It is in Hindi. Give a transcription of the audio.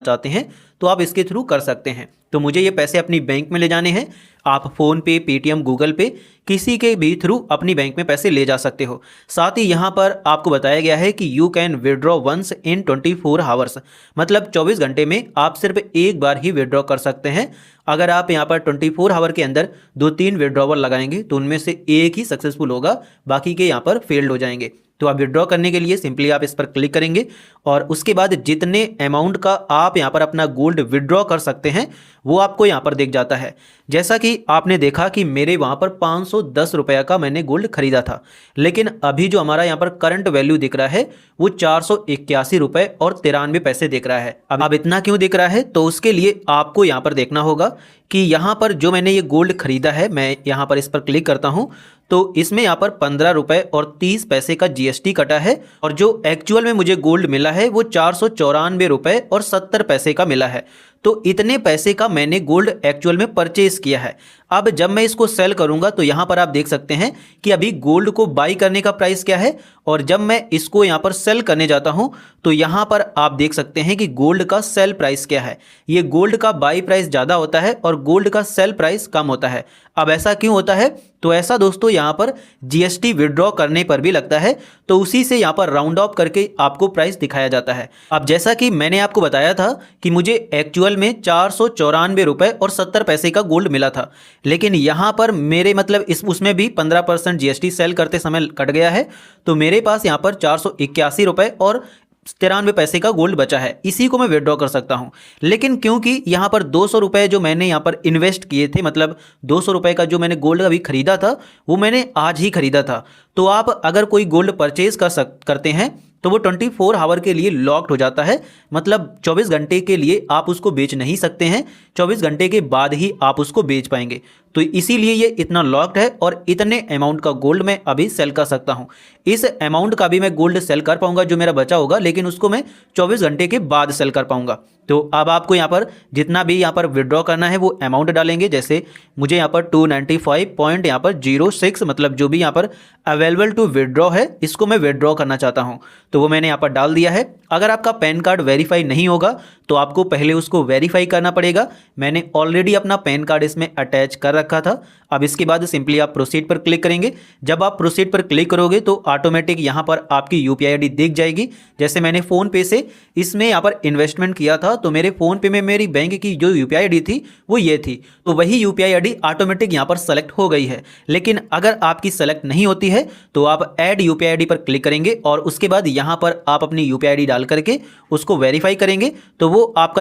चाहते हैं तो आप इसके थ्रू कर सकते हैं। तो मुझे ये पैसे अपनी बैंक में ले जाने हैं। आप फ़ोन पे, पेटीएम, गूगल पे किसी के भी थ्रू अपनी बैंक में पैसे ले जा सकते हो। साथ ही यहाँ पर आपको बताया गया है कि you can withdraw once in 24 hours, मतलब 24 घंटे में आप सिर्फ एक बार ही विड्रॉ कर सकते हैं। अगर आप यहाँ पर 24 आवर के अंदर 2-3 विड्रॉवल लगाएंगे तो उनमें से एक ही सक्सेसफुल होगा, बाकी के यहाँ पर फेल्ड हो जाएंगे। तो आप विड्रॉ करने के लिए सिंपली आप इस पर क्लिक करेंगे और उसके बाद जितने अमाउंट का आप यहाँ पर अपना गोल्ड विड्रॉ कर सकते हैं वो आपको यहाँ पर दिख जाता है। जैसा कि आपने देखा कि मेरे वहाँ पर 510 रुपये का मैंने गोल्ड खरीदा था, लेकिन अभी जो हमारा यहाँ पर करंट वैल्यू दिख रहा है वो 481 रुपये और 93 पैसे दिख रहा है। अब इतना क्यों दिख रहा है, तो उसके लिए आपको यहाँ पर देखना होगा कि यहाँ पर जो मैंने ये गोल्ड खरीदा है, मैं यहाँ पर इस पर क्लिक करता हूँ तो इसमें यहाँ पर 15 रुपये और 30 पैसे का जीएसटी कटा है और जो एक्चुअल में मुझे गोल्ड मिला है वो 494 रुपये और 70 पैसे का मिला है। तो इतने पैसे का मैंने गोल्ड एक्चुअल में परचेज किया है। अब जब मैं इसको सेल करूंगा तो यहाँ पर आप देख सकते हैं कि अभी गोल्ड को बाई करने का प्राइस क्या है और जब मैं इसको यहाँ पर सेल करने जाता हूँ तो यहाँ पर आप देख सकते हैं कि गोल्ड का सेल प्राइस क्या है। ये गोल्ड का बाई प्राइस ज़्यादा होता है और गोल्ड का सेल प्राइस कम होता है। अब ऐसा क्यों होता है, तो ऐसा दोस्तों यहाँ पर जीएसटी विड्रॉ करने पर भी लगता है, तो उसी से यहाँ पर राउंड ऑफ करके आपको प्राइस दिखाया जाता है। अब जैसा कि मैंने आपको बताया था कि मुझे एक्चुअल में 494 रुपये और 70 पैसे का गोल्ड मिला था, लेकिन यहाँ पर मेरे मतलब उसमें भी 15% जीएसटी सेल करते समय कट गया है, तो मेरे पास यहाँ पर 481 रुपये और 93 पैसे का गोल्ड बचा है। इसी को मैं विड्रॉ कर सकता हूं। लेकिन क्योंकि यहाँ पर 200 रुपये जो मैंने यहाँ पर इन्वेस्ट किए थे, मतलब 200 रुपये का जो मैंने गोल्ड अभी खरीदा था वो मैंने आज ही खरीदा था। तो आप अगर कोई गोल्ड परचेज करते हैं तो वो 24 आवर के लिए लॉक्ड हो जाता है, मतलब 24 घंटे के लिए आप उसको बेच नहीं सकते हैं। 24 घंटे के बाद ही आप उसको बेच पाएंगे। तो इसीलिए ये इतना लॉक्ड है और इतने अमाउंट का गोल्ड मैं अभी सेल कर सकता हूं। इस अमाउंट का भी मैं गोल्ड सेल कर पाऊंगा जो मेरा बचा होगा, लेकिन उसको मैं 24 घंटे के बाद सेल कर पाऊंगा। तो अब आपको यहाँ पर जितना भी यहाँ पर विड्रॉ करना है वो अमाउंट डालेंगे। जैसे मुझे यहाँ पर 295.06 मतलब जो भी यहाँ पर अवेलेबल टू विड्रॉ है इसको मैं विड्रॉ करना चाहता हूँ, तो वो मैंने यहाँ पर डाल दिया है। अगर आपका पैन कार्ड वेरीफाई नहीं होगा तो आपको पहले उसको वेरीफाई करना पड़ेगा। मैंने ऑलरेडी अपना पैन कार्ड इसमें अटैच कर रखा था। अब इसके बाद सिंपली आप प्रोसीड पर क्लिक करेंगे। जब आप प्रोसीड पर क्लिक करोगे तो ऑटोमेटिक यहाँ पर आपकी यूपीआई आईडी दिख जाएगी। जैसे मैंने फ़ोन पे से इसमें यहाँ पर इन्वेस्टमेंट किया था तो मेरे फ़ोन पे में मेरी बैंक की जो यूपीआई आईडी थी वो ये थी, तो वही यूपीआई आईडी ऑटोमेटिक यहाँ पर सेलेक्ट हो गई है। लेकिन अगर आपकी सेलेक्ट नहीं होती है तो आप ऐड यूपीआई आईडी पर क्लिक करेंगे और उसके बाद यहाँ पर आप अपनी यूपीआई आईडी डाल करके उसको वेरीफाई करेंगे तो वो आपका